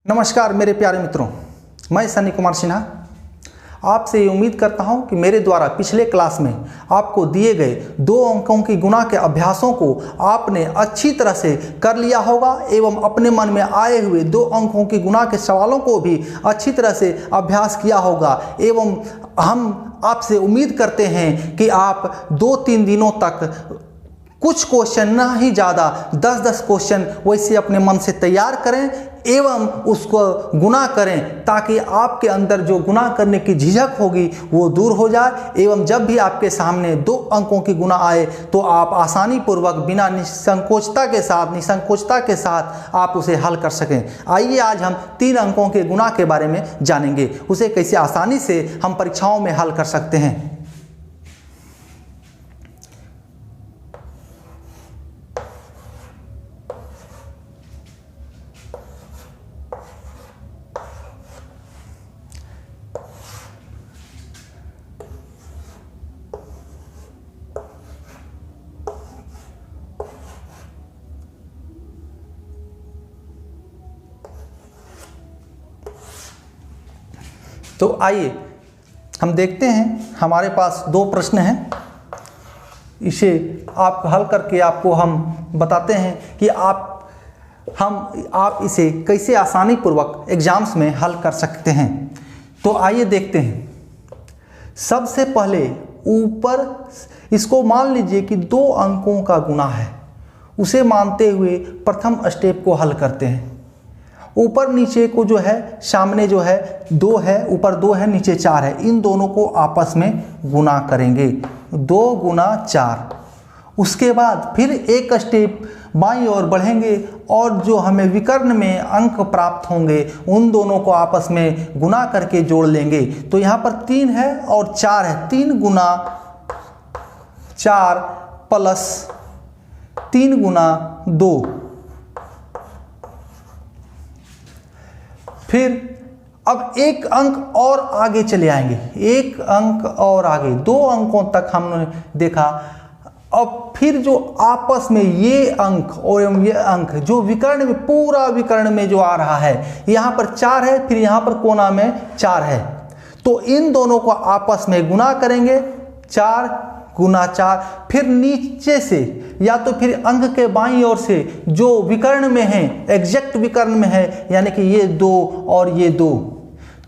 नमस्कार मेरे प्यारे मित्रों, मैं सनी कुमार सिन्हा आपसे ये उम्मीद करता हूं कि मेरे द्वारा पिछले क्लास में आपको दिए गए 2 अंकों की गुणा के अभ्यासों को आपने अच्छी तरह से कर लिया होगा एवं अपने मन में आए हुए 2 अंकों की गुणा के सवालों को भी अच्छी तरह से अभ्यास किया होगा एवं हम आपसे उम्मीद करते हैं कि आप 2-3 दिनों तक कुछ क्वेश्चन ना ही ज़्यादा 10-10 क्वेश्चन वैसे अपने मन से तैयार करें एवं उसको गुणा करें ताकि आपके अंदर जो गुणा करने की झिझक होगी वो दूर हो जाए एवं जब भी आपके सामने 2 अंकों की गुणा आए तो आप आसानी पूर्वक बिना निसंकोचता के साथ आप उसे हल कर सकें। आइए आज हम 3 अंकों के गुणा के बारे में जानेंगे, उसे कैसे आसानी से हम परीक्षाओं में हल कर सकते हैं। तो आइए हम देखते हैं, हमारे पास 2 प्रश्न हैं। इसे आप हल करके आपको हम बताते हैं कि आप इसे कैसे आसानी पूर्वक एग्जाम्स में हल कर सकते हैं। तो आइए देखते हैं। सबसे पहले ऊपर इसको मान लीजिए कि 2 अंकों का गुणा है, उसे मानते हुए प्रथम स्टेप को हल करते हैं। ऊपर नीचे को जो है, सामने जो है 2 है, ऊपर 2 है, नीचे 4 है, इन दोनों को आपस में गुणा करेंगे। 2 गुना 4। उसके बाद फिर एक स्टेप बाईं ओर बढ़ेंगे और जो हमें विकर्ण में अंक प्राप्त होंगे उन दोनों को आपस में गुणा करके जोड़ लेंगे। तो यहाँ पर 3 है और 4 है। 3 गुना 4 प्लस 3 गुना 2। फिर अब एक अंक और आगे चले आएंगे, एक अंक और आगे, 2 अंकों तक हमने देखा। अब फिर जो आपस में ये अंक और ये अंक जो विकर्ण में, पूरा विकर्ण में जो आ रहा है, यहाँ पर 4 है, फिर यहाँ पर कोना में 4 है, तो इन दोनों को आपस में गुणा करेंगे। 4 गुना 4। फिर नीचे से या तो फिर अंक के बाईं ओर से जो विकर्ण में है, एग्जैक्ट विकर्ण में है, यानी कि ये 2 और ये 2,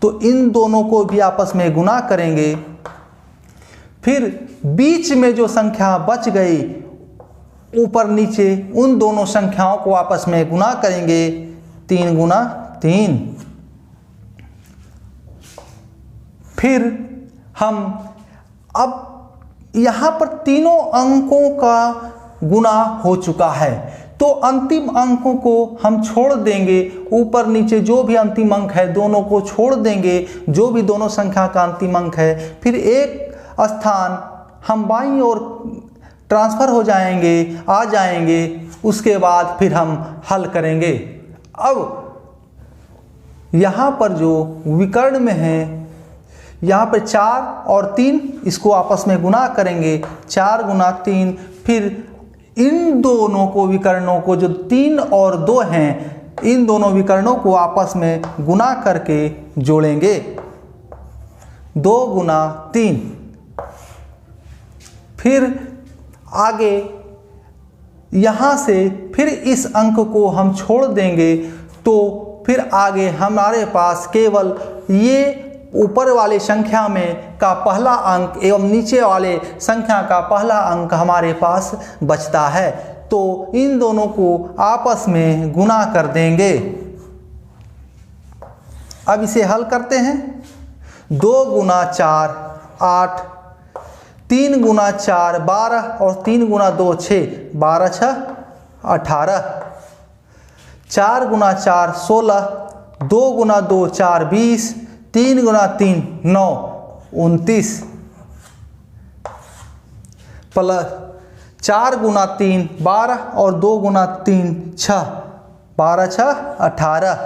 तो इन दोनों को भी आपस में गुणा करेंगे। फिर बीच में जो संख्या बच गई ऊपर नीचे, उन दोनों संख्याओं को आपस में गुणा करेंगे। 3 गुना 3। फिर हम अब यहाँ पर तीनों अंकों का गुणा हो चुका है, तो अंतिम अंकों को हम छोड़ देंगे। ऊपर नीचे जो भी अंतिम अंक है दोनों को छोड़ देंगे, जो भी दोनों संख्या का अंतिम अंक है। फिर एक स्थान हम बाईं ओर ट्रांसफ़र हो जाएंगे, आ जाएंगे। उसके बाद फिर हम हल करेंगे। अब यहाँ पर जो विकर्ण में है, यहाँ पर 4 और 3, इसको आपस में गुणा करेंगे। 4 गुना 3। फिर इन दोनों को, विकर्णों को, जो 3 और 2 हैं, इन दोनों विकर्णों को आपस में गुणा करके जोड़ेंगे। 2 गुना 3। फिर आगे यहाँ से फिर इस अंक को हम छोड़ देंगे, तो फिर आगे हमारे पास केवल ये ऊपर वाले संख्या में का पहला अंक एवं नीचे वाले संख्या का पहला अंक हमारे पास बचता है, तो इन दोनों को आपस में गुणा कर देंगे। अब इसे हल करते हैं। 2 गुना 4 8, 3 गुना 4 12 और 3 गुना 2 6, 12 6 18, 4 गुना 4 16, 2 गुना 2 4 20, 3 गुना 3 9 29, प्लस 4 गुना 3 12 और 2 गुना 3 6, 12 6 18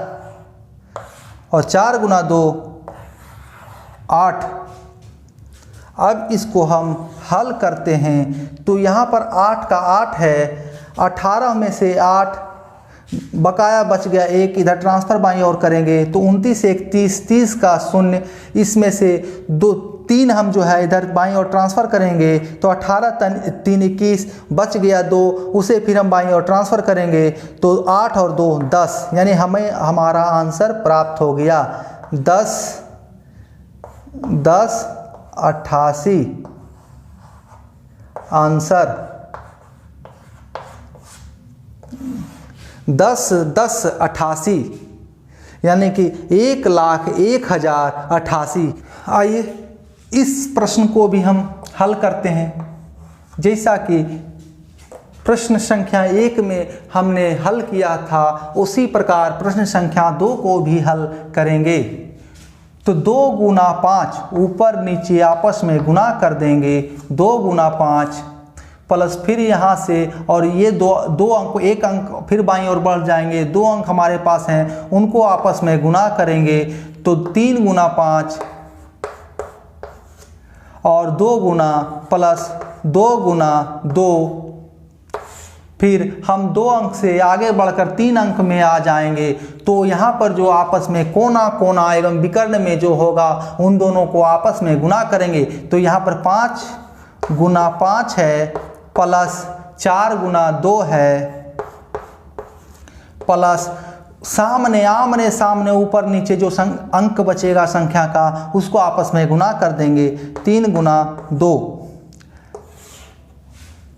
और 4 गुना 2 8। अब इसको हम हल करते हैं तो यहाँ पर 8 का 8 है, 18 में से 8 बकाया बच गया 1, इधर ट्रांसफ़र बाईं ओर करेंगे तो 29 1 30, 30 का 0, इसमें से 3 हम जो है इधर बाईं ओर ट्रांसफ़र करेंगे तो 18 3 21, बच गया 2, उसे फिर हम बाईं ओर ट्रांसफ़र करेंगे तो 8 और 2 10, यानी हमें हमारा आंसर प्राप्त हो गया 10 88। आंसर 1088, यानी कि 1,01,088। आइए इस प्रश्न को भी हम हल करते हैं। जैसा कि प्रश्न संख्या 1 में हमने हल किया था उसी प्रकार प्रश्न संख्या 2 को भी हल करेंगे। तो 2 गुना 5 ऊपर नीचे आपस में गुना कर देंगे, 2 गुना 5 प्लस फिर यहाँ से और ये दो अंक, एक अंक फिर बाईं ओर बढ़ जाएंगे, 2 अंक हमारे पास हैं उनको आपस में गुना करेंगे तो 3 गुना 5 और 2 गुना प्लस 2 गुना 2, फिर हम 2 अंक से आगे बढ़कर 3 अंक में आ जाएंगे तो यहाँ पर जो आपस में कोना कोना एवं विकर्ण में जो होगा उन दोनों को आपस में गुना करेंगे तो यहाँ पर 5 गुना 5 है प्लस 4 गुना 2 है प्लस आमने सामने ऊपर नीचे जो अंक बचेगा संख्या का उसको आपस में गुना कर देंगे 3 गुना 2।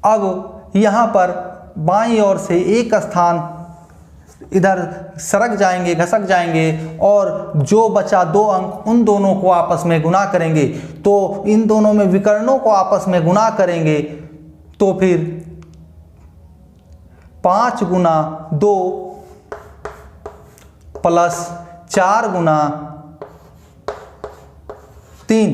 अब यहाँ पर बाईं ओर से एक स्थान इधर सरक जाएंगे, घसक जाएंगे और जो बचा 2 अंक उन दोनों को आपस में गुना करेंगे तो इन दोनों में विकर्णों को आपस में गुना करेंगे तो फिर 5 गुना 2 प्लस 4 गुना 3।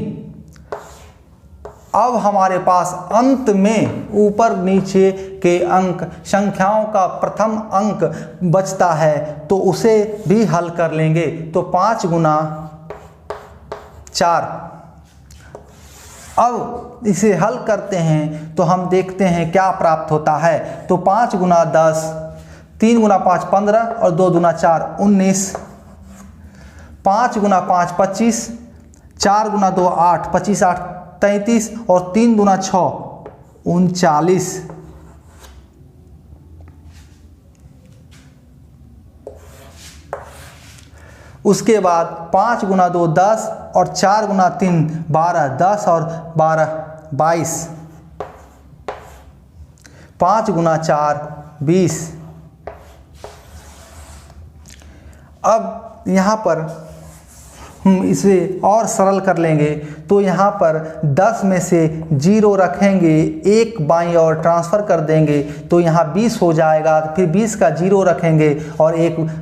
अब हमारे पास अंत में ऊपर नीचे के अंक संख्याओं का प्रथम अंक बचता है तो उसे भी हल कर लेंगे तो 5 गुना 4। अब इसे हल करते हैं तो हम देखते हैं क्या प्राप्त होता है तो 5 गुना 10, 3 गुना 5 15 और 2 गुना 4 19, 5 गुना 5 25, 4 गुना 2 8, 25 8 33 और 3 गुना 6 39। उसके बाद 5 गुना 2 10 और 4 गुना 3 12, 10 और 12 22, 5 गुना 4 20। अब यहाँ पर हम इसे और सरल कर लेंगे तो यहाँ पर 10 में से 0 रखेंगे, 1 बाईं ओर ट्रांसफ़र कर देंगे तो यहाँ 20 हो जाएगा, फिर 20 का 0 रखेंगे और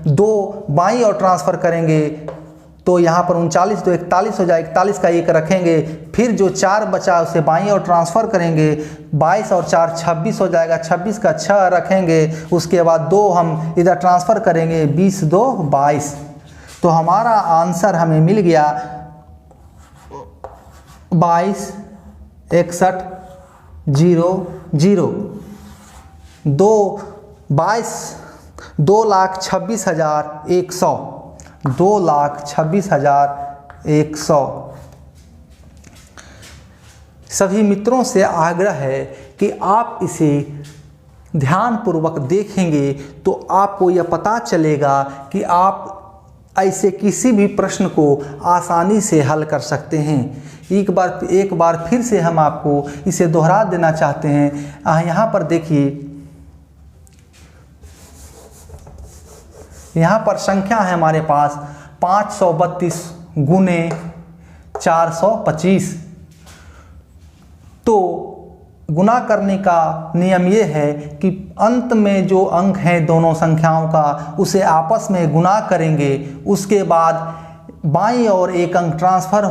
2 बाईं ओर ट्रांसफ़र करेंगे तो यहाँ पर 39 तो 41 हो जाएगा, 41 का 1 रखेंगे, फिर जो 4 बचा उसे बाईं ओर ट्रांसफ़र करेंगे, 22 और 4 26 हो जाएगा, 26 का 6 रखेंगे, उसके बाद 2 हम इधर ट्रांसफ़र करेंगे, 20 2 22। तो हमारा आंसर हमें मिल गया 22 61 0 0 2,26,100 2,26,100। सभी मित्रों से आग्रह है कि आप इसे ध्यानपूर्वक देखेंगे तो आपको यह पता चलेगा कि आप ऐसे किसी भी प्रश्न को आसानी से हल कर सकते हैं। एक बार फिर से हम आपको इसे दोहरा देना चाहते हैं। यहाँ पर देखिए, यहाँ पर संख्या है हमारे पास 532 गुने 425। तो गुना करने का नियम ये है कि अंत में जो अंक हैं दोनों संख्याओं का उसे आपस में गुना करेंगे, उसके बाद बाईं ओर एक अंक ट्रांसफ़र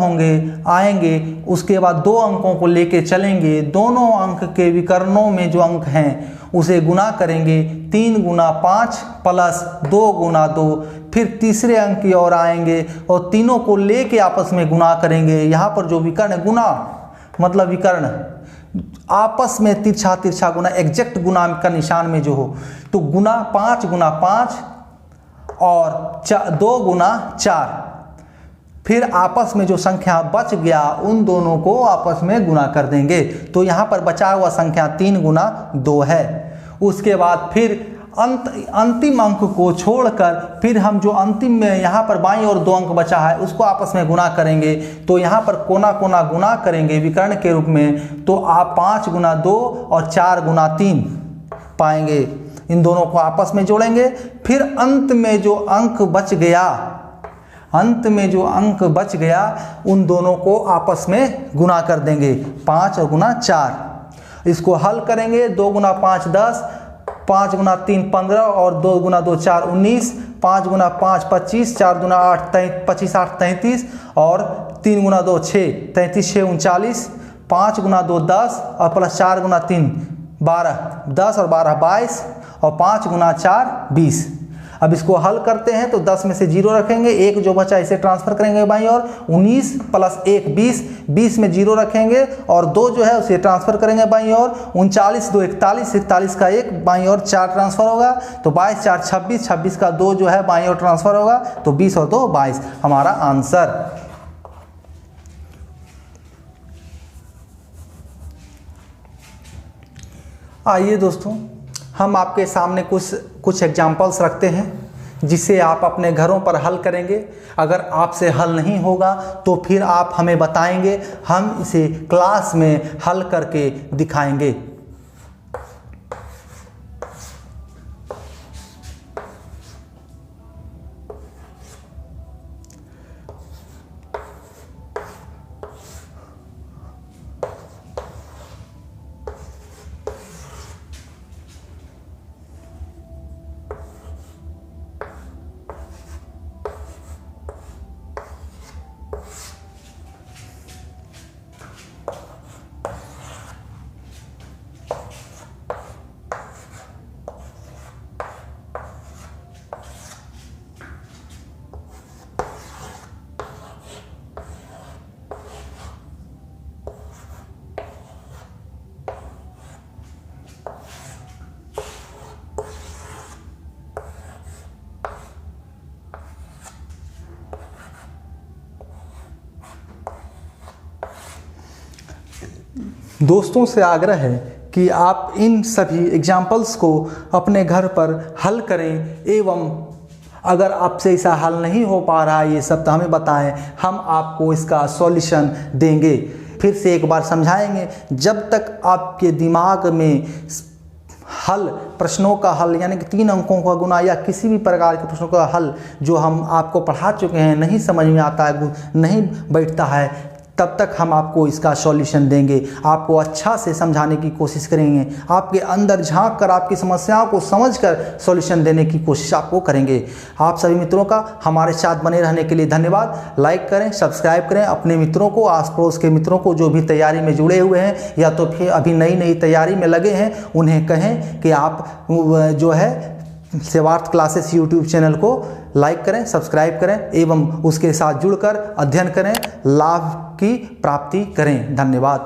आएंगे, उसके बाद 2 अंकों को लेके चलेंगे, दोनों अंक के विकर्णों में जो अंक हैं उसे गुना करेंगे, 3 गुना 5 प्लस 2 गुना 2, फिर तीसरे अंक की ओर आएंगे और तीनों को लेके आपस में गुना करेंगे। यहाँ पर जो विकर्ण गुना मतलब विकर्ण आपस में तिरछा तिरछा गुना, एग्जैक्ट गुना का निशान में जो हो, तो गुना 5 गुना 5 और 2 गुना 4, फिर आपस में जो संख्या बच गया उन दोनों को आपस में गुना कर देंगे। तो यहाँ पर बचा हुआ संख्या 3 गुना 2 है। उसके बाद फिर अंतिम अंक को छोड़कर फिर हम जो अंतिम में यहाँ पर बाईं ओर 2 अंक बचा है उसको आपस में गुना करेंगे। तो यहाँ पर कोना कोना गुना करेंगे विकर्ण के रूप में, तो आप 5 गुना 2 और 4 गुना 3 पाएंगे। इन दोनों को आपस में जोड़ेंगे। फिर अंत में जो अंक बच गया उन दोनों को आपस में गुना कर देंगे, 5 और गुना 4। इसको हल करेंगे। 2 गुना 5 10, 5 गुना 3 15 और 2 गुना 2 4 19, 5 गुना 5 25, 4 गुना 8 25 8 33 और 3 गुना 2 6 33 6 39, 5 गुना 2 10 और प्लस 4 गुना 3 12, 10 और 12 22 और 5 गुना 4 20। अब इसको हल करते हैं तो 10 में से 0 रखेंगे, 1 जो बचा इसे ट्रांसफर करेंगे बाईं ओर, 19 प्लस 1 20, 20 में 0 रखेंगे और 2 जो है उसे ट्रांसफर करेंगे बाईं ओर, 39 2 41, 41 का 1 बाईं ओर 4 ट्रांसफर होगा, तो 22 4 26, 26 का 2 जो है बाईं ओर ट्रांसफर होगा, तो 20 और 2 22 हमारा आंसर। आइए दोस्तों, हम आपके सामने कुछ एग्जाम्पल्स रखते हैं जिसे आप अपने घरों पर हल करेंगे। अगर आपसे हल नहीं होगा तो फिर आप हमें बताएंगे, हम इसे क्लास में हल करके दिखाएंगे। दोस्तों से आग्रह है कि आप इन सभी एग्जाम्पल्स को अपने घर पर हल करें, एवं अगर आपसे ऐसा हल नहीं हो पा रहा है ये सब तो हमें बताएं, हम आपको इसका सॉल्यूशन देंगे। फिर से एक बार समझाएंगे, जब तक आपके दिमाग में प्रश्नों का हल यानी कि 3 अंकों का गुना या किसी भी प्रकार के प्रश्नों का हल जो हम आपको पढ़ा चुके हैं नहीं समझ में आता है, नहीं बैठता है, तब तक हम आपको इसका सॉल्यूशन देंगे, आपको अच्छा से समझाने की कोशिश करेंगे, आपके अंदर झांक कर आपकी समस्याओं को समझकर सॉल्यूशन देने की कोशिश आपको करेंगे। आप सभी मित्रों का हमारे साथ बने रहने के लिए धन्यवाद। लाइक करें, सब्सक्राइब करें, अपने मित्रों को, आस पड़ोस के मित्रों को जो भी तैयारी में जुड़े हुए हैं या तो फिर अभी नई तैयारी में लगे हैं, उन्हें कहें कि आप जो है सेवार्थ क्लासेस यूट्यूब चैनल को लाइक करें, सब्सक्राइब करें एवं उसके साथ जुड़कर अध्ययन करें, लाभ की प्राप्ति करें। धन्यवाद।